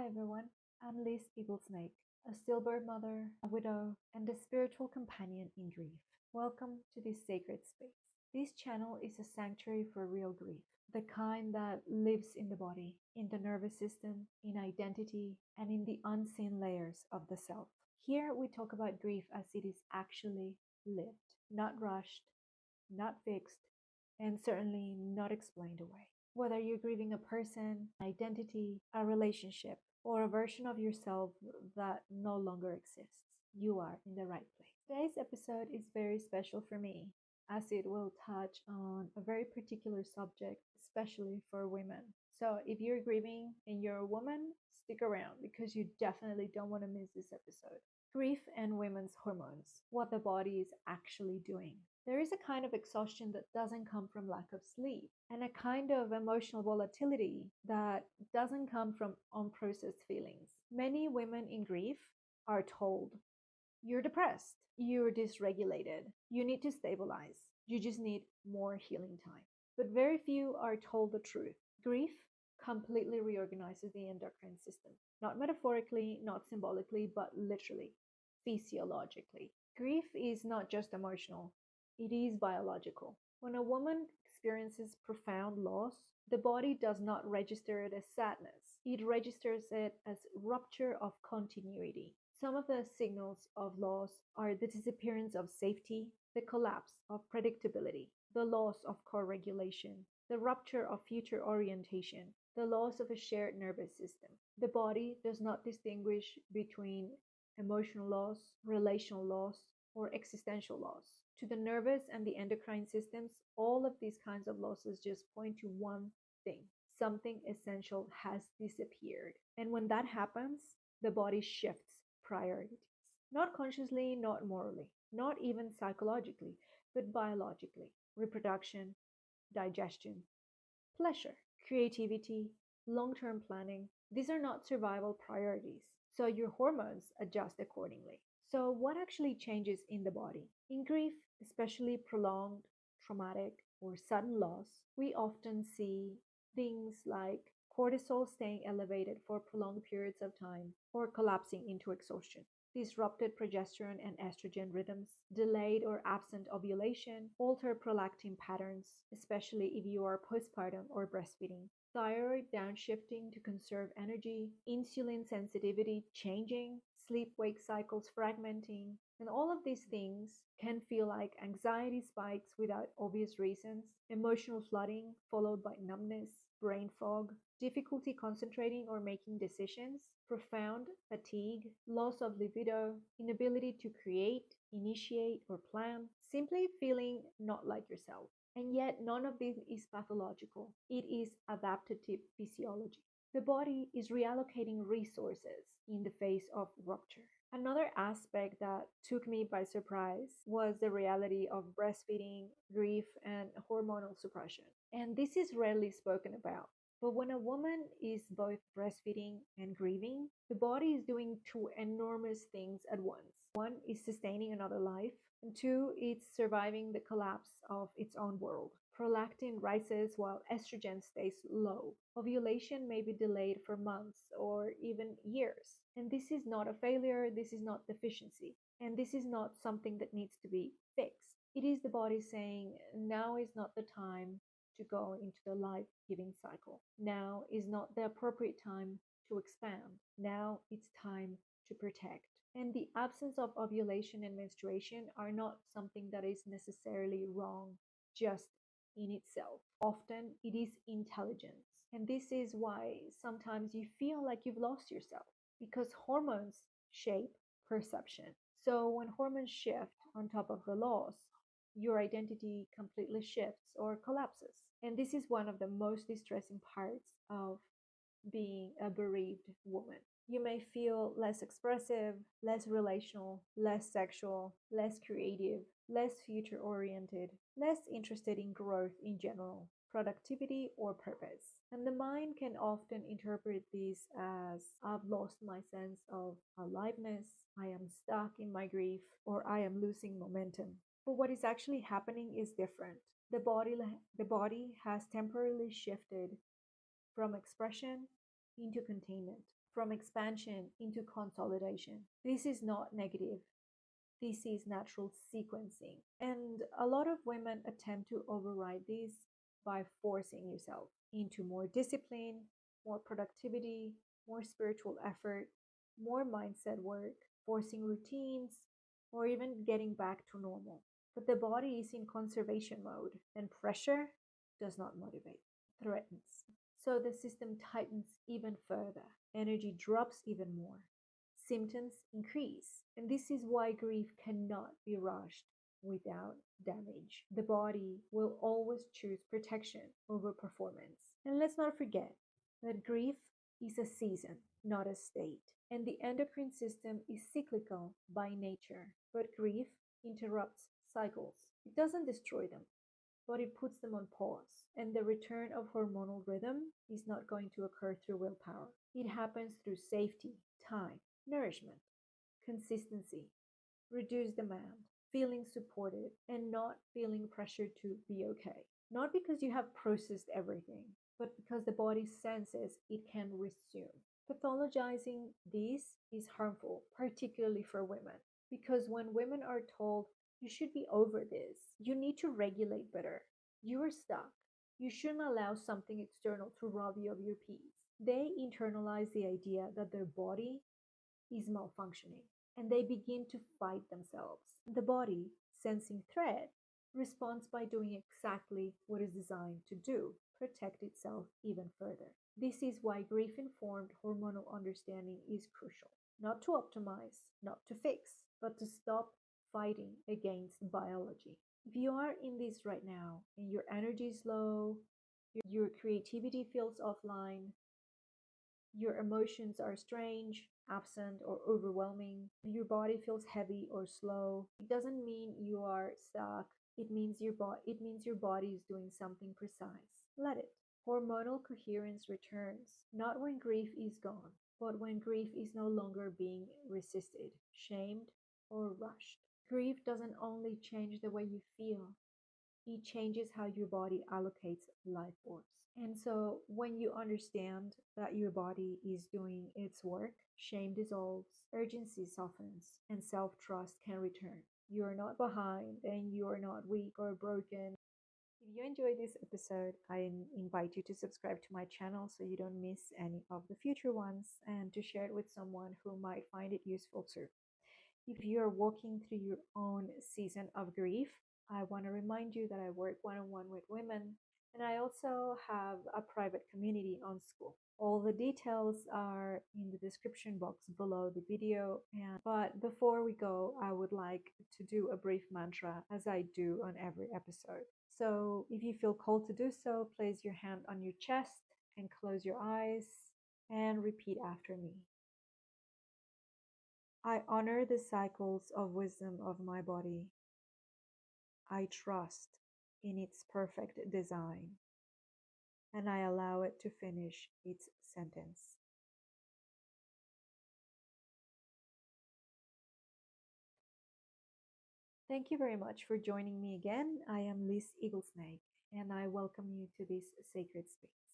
Hi everyone, I'm Liz Eaglesnake, a stillbirth mother, a widow, and a spiritual companion in grief. Welcome to this sacred space. This channel is a sanctuary for real grief, the kind that lives in the body, in the nervous system, in identity, and in the unseen layers of the self. Here we talk about grief as it is actually lived, not rushed, not fixed, and certainly not explained away. Whether you're grieving a person, identity, a relationship, or a version of yourself that no longer exists, you are in the right place. Today's episode is very special for me as it will touch on a very particular subject, especially for women. So if you're grieving and you're a woman, stick around because you definitely don't want to miss this episode. Grief and women's hormones, what the body is actually doing. There is a kind of exhaustion that doesn't come from lack of sleep, and a kind of emotional volatility that doesn't come from unprocessed feelings. Many women in grief are told, you're depressed, you're dysregulated, you need to stabilize, you just need more healing time. But very few are told the truth. Grief completely reorganizes the endocrine system, not metaphorically, not symbolically, but literally, physiologically. Grief is not just emotional, it is biological. When a woman experiences profound loss, the body does not register it as sadness. It registers it as rupture of continuity. Some of the signals of loss are the disappearance of safety, the collapse of predictability, the loss of co-regulation, the rupture of future orientation, the loss of a shared nervous system. The body does not distinguish between emotional loss, relational loss, or existential loss. To the nervous and the endocrine systems, all of these kinds of losses just point to one thing. Something essential has disappeared. And when that happens, the body shifts priorities. Not consciously, not morally, not even psychologically, but biologically. Reproduction, digestion, pleasure, creativity, long-term planning. These are not survival priorities. So your hormones adjust accordingly. So what actually changes in the body? In grief, especially prolonged, traumatic, or sudden loss, we often see things like cortisol staying elevated for prolonged periods of time or collapsing into exhaustion, disrupted progesterone and estrogen rhythms, delayed or absent ovulation, altered prolactin patterns, especially if you are postpartum or breastfeeding, thyroid downshifting to conserve energy, insulin sensitivity changing, sleep-wake cycles fragmenting, and all of these things can feel like anxiety spikes without obvious reasons, emotional flooding followed by numbness, brain fog, difficulty concentrating or making decisions, profound fatigue, loss of libido, inability to create, initiate, or plan, simply feeling not like yourself. And yet, none of this is pathological. It is adaptive physiology. The body is reallocating resources in the face of rupture. Another aspect that took me by surprise was the reality of breastfeeding, grief, and hormonal suppression. And this is rarely spoken about. But when a woman is both breastfeeding and grieving, the body is doing two enormous things at once. One is sustaining another life, and two, it's surviving the collapse of its own world. Prolactin rises while estrogen stays low. Ovulation may be delayed for months or even years. And this is not a failure, this is not deficiency, and this is not something that needs to be fixed. It is the body saying, now is not the time to go into the life-giving cycle. Now is not the appropriate time to expand. Now it's time to protect. And the absence of ovulation and menstruation are not something that is necessarily wrong just in itself. Often it is intelligence. And this is why sometimes you feel like you've lost yourself because hormones shape perception. So when hormones shift on top of the loss, your identity completely shifts or collapses. And this is one of the most distressing parts of being a bereaved woman. You may feel less expressive, less relational, less sexual, less creative, less future oriented, less interested in growth in general, productivity, or purpose. And the mind can often interpret this as I've lost my sense of aliveness, I am stuck in my grief, or I am losing momentum. But what is actually happening is different. The body has temporarily shifted from expression into containment, from expansion into consolidation. This is not negative. This is natural sequencing. And a lot of women attempt to override this by forcing yourself into more discipline, more productivity, more spiritual effort, more mindset work, forcing routines, or even getting back to normal. But the body is in conservation mode, and pressure does not motivate, threatens. So the system tightens even further, energy drops even more, symptoms increase. And this is why grief cannot be rushed without damage. The body will always choose protection over performance. And let's not forget that grief is a season, not a state. And the endocrine system is cyclical by nature, but grief interrupts cycles. It doesn't destroy them, but it puts them on pause. And the return of hormonal rhythm is not going to occur through willpower. It happens through safety, time, nourishment, consistency, reduced demand, feeling supported, and not feeling pressured to be okay. Not because you have processed everything, but because the body senses it can resume. Pathologizing this is harmful, particularly for women, because when women are told, you should be over this, you need to regulate better, you are stuck, you shouldn't allow something external to rob you of your peace, they internalize the idea that their body is malfunctioning and they begin to fight themselves. The body, sensing threat, responds by doing exactly what it's designed to do, protect itself even further. This is why grief informed hormonal understanding is crucial. Not to optimize, not to fix, but to stop fighting against biology. If you are in this right now and your energy is low, your creativity feels offline, your emotions are strange, absent, or overwhelming, your body feels heavy or slow, it doesn't mean you are stuck. It means your body is doing something precise. Let it. Hormonal coherence returns, not when grief is gone, but when grief is no longer being resisted, shamed, or rushed. Grief doesn't only change the way you feel, it changes how your body allocates life force. And so when you understand that your body is doing its work, shame dissolves, urgency softens, and self trust can return. You are not behind and you are not weak or broken. If you enjoyed this episode, I invite you to subscribe to my channel so you don't miss any of the future ones and to share it with someone who might find it useful too. If you are walking through your own season of grief, I want to remind you that I work one on one with women and I also have a private community on School. All the details are in the description box below the video. But before we go, I would like to do a brief mantra as I do on every episode. So if you feel called to do so, place your hand on your chest and close your eyes and repeat after me. I honor the cycles of wisdom of my body. I trust in its perfect design, and I allow it to finish its sentence. Thank you very much for joining me again. I am Liz Eaglesnake, and I welcome you to this sacred space.